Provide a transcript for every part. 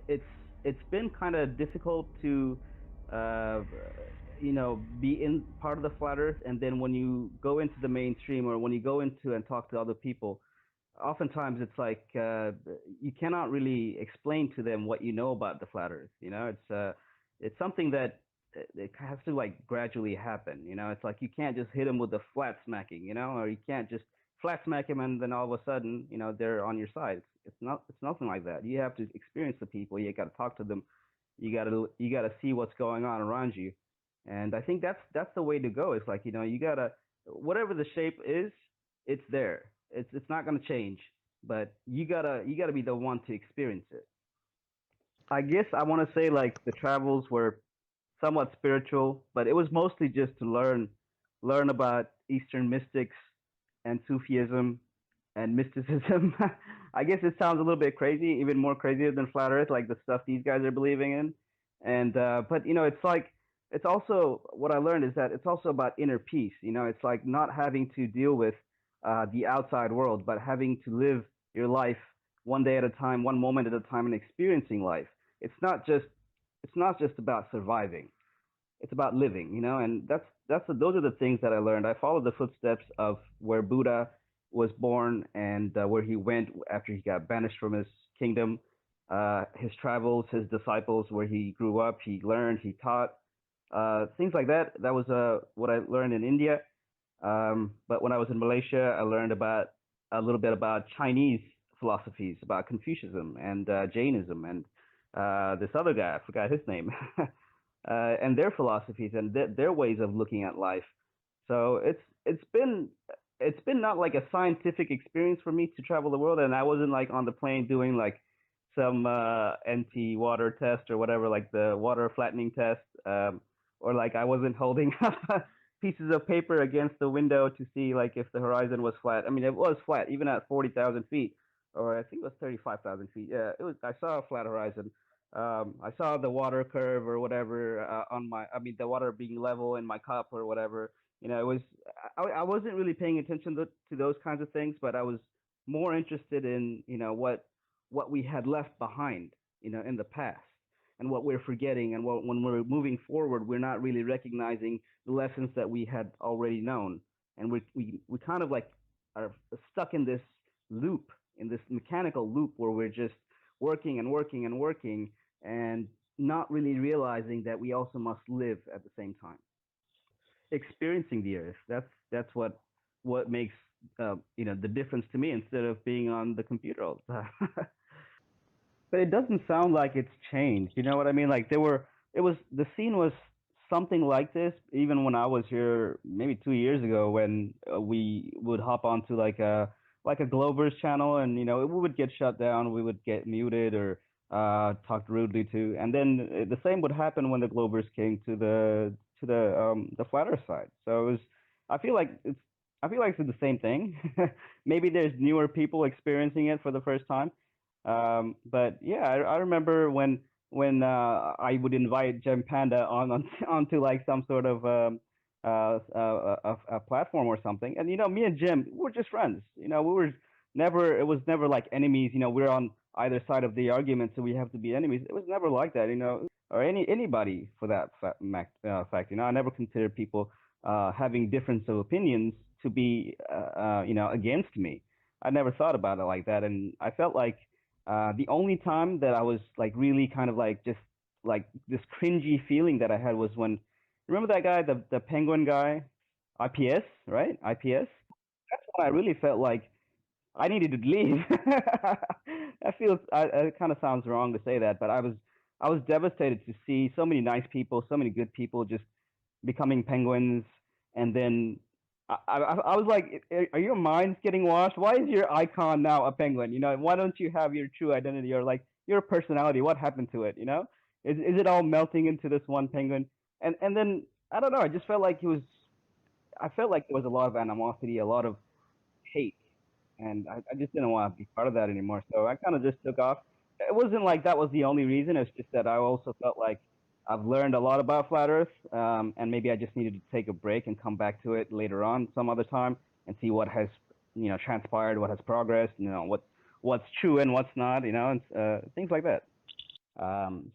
it's been kind of difficult to uh, be in part of the flat Earth, and then when you go into the mainstream or when you go into and talk to other people, oftentimes it's like you cannot really explain to them what you know about the flat Earth. It's something that it has to like gradually happen. It's like you can't just hit them with the flat smacking, or you can't just flat smack them and then all of a sudden, they're on your side. It's nothing like that. You have to experience the people. You got to talk to them. You got to see what's going on around you. And I think that's the way to go. It's like, you gotta, whatever the shape is, it's there. It's not gonna change, but you gotta be the one to experience it. I guess I want to say like the travels were somewhat spiritual, but it was mostly just to learn about Eastern mystics and Sufism and mysticism. I guess it sounds a little bit crazy, even more crazier than flat Earth, like the stuff these guys are believing in. And but it's like it's also what I learned is that it's also about inner peace. It's like not having to deal with the outside world, but having to live your life one day at a time, one moment at a time, and experiencing life. It's not just it's not just about surviving. It's about living, and those are the things that I learned. I followed the footsteps of where Buddha was born and where he went after he got banished from his kingdom. His travels, his disciples, where he grew up, he learned, he taught, things like that. That was what I learned in India. But when I was in Malaysia, I learned about a little bit about Chinese philosophies, about Confucianism and Jainism, and this other guy, I forgot his name, and their philosophies and their ways of looking at life. So it's been not like a scientific experience for me to travel the world, and I wasn't like on the plane doing like some NT water test or whatever, like the water flattening test, or like I wasn't holding up pieces of paper against the window to see like if the horizon was flat. I mean, it was flat even at 40,000 feet, or I think it was 35,000 feet. Yeah, it was. I saw a flat horizon. I saw the water curve or whatever I mean, the water being level in my cup or whatever. It was. I wasn't really paying attention to those kinds of things, but I was more interested in what we had left behind, in the past, and what we're forgetting, and when we're moving forward, we're not really recognizing the lessons that we had already known, and we kind of like are stuck in this loop, in this mechanical loop where we're just working and working and working, and not really realizing that we also must live at the same time. Experiencing the earth. That's what makes the difference to me instead of being on the computer all the time. But it doesn't sound like it's changed. You know what I mean? Like the scene was something like this even when I was here maybe 2 years ago when we would hop onto like a Glover's channel, and we would get shut down, we would get muted or talked rudely to, and then the same would happen when the Glovers came to the flat Earth side. So it was, I feel like it's I feel like it's the same thing. Maybe there's newer people experiencing it for the first time. But yeah, I remember when I would invite Gem Panda on onto like some sort of a platform or something, and me and Jim we were just friends. We were never it was never like enemies. We're on either side of the argument, so we have to be enemies. It was never like that. Or anybody for that fact. I never considered people having difference of opinions to be against me. I never thought about it like that, and I felt like the only time that I was like really kind of like just like this cringy feeling that I had was when, remember that guy, the penguin guy, IPS, right? IPS. That's when I really felt like I needed to leave. It kind of sounds wrong to say that, but I was devastated to see so many nice people, so many good people just becoming penguins, and then I was like, are your minds getting washed? Why is your icon now a penguin? Why don't you have your true identity or like your personality? What happened to it? Is it all melting into this one penguin? And then I don't know. I just felt like it was. I felt like there was a lot of animosity, a lot of hate, and I just didn't want to be part of that anymore. So I kind of just took off. It wasn't like that was the only reason. It's just that I also felt like I've learned a lot about flat Earth, and maybe I just needed to take a break and come back to it later on some other time and see what has transpired, what has progressed, what's true and what's not, and things like that.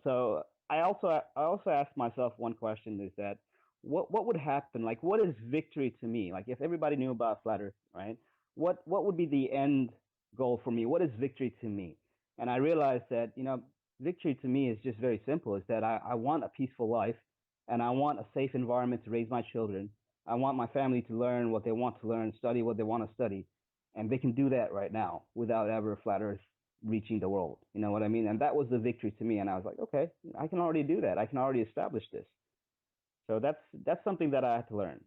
So I also asked myself one question is that what would happen? Like, what is victory to me? Like, if everybody knew about flat Earth, right? What would be the end goal for me? What is victory to me? And I realized that victory to me is just very simple. Is that I want a peaceful life, and I want a safe environment to raise my children. I want my family to learn what they want to learn, study what they want to study, and they can do that right now without ever flat Earth reaching the world. You know what I mean? And that was the victory to me. And I was like, okay, I can already do that. I can already establish this. So that's something that I had to learn.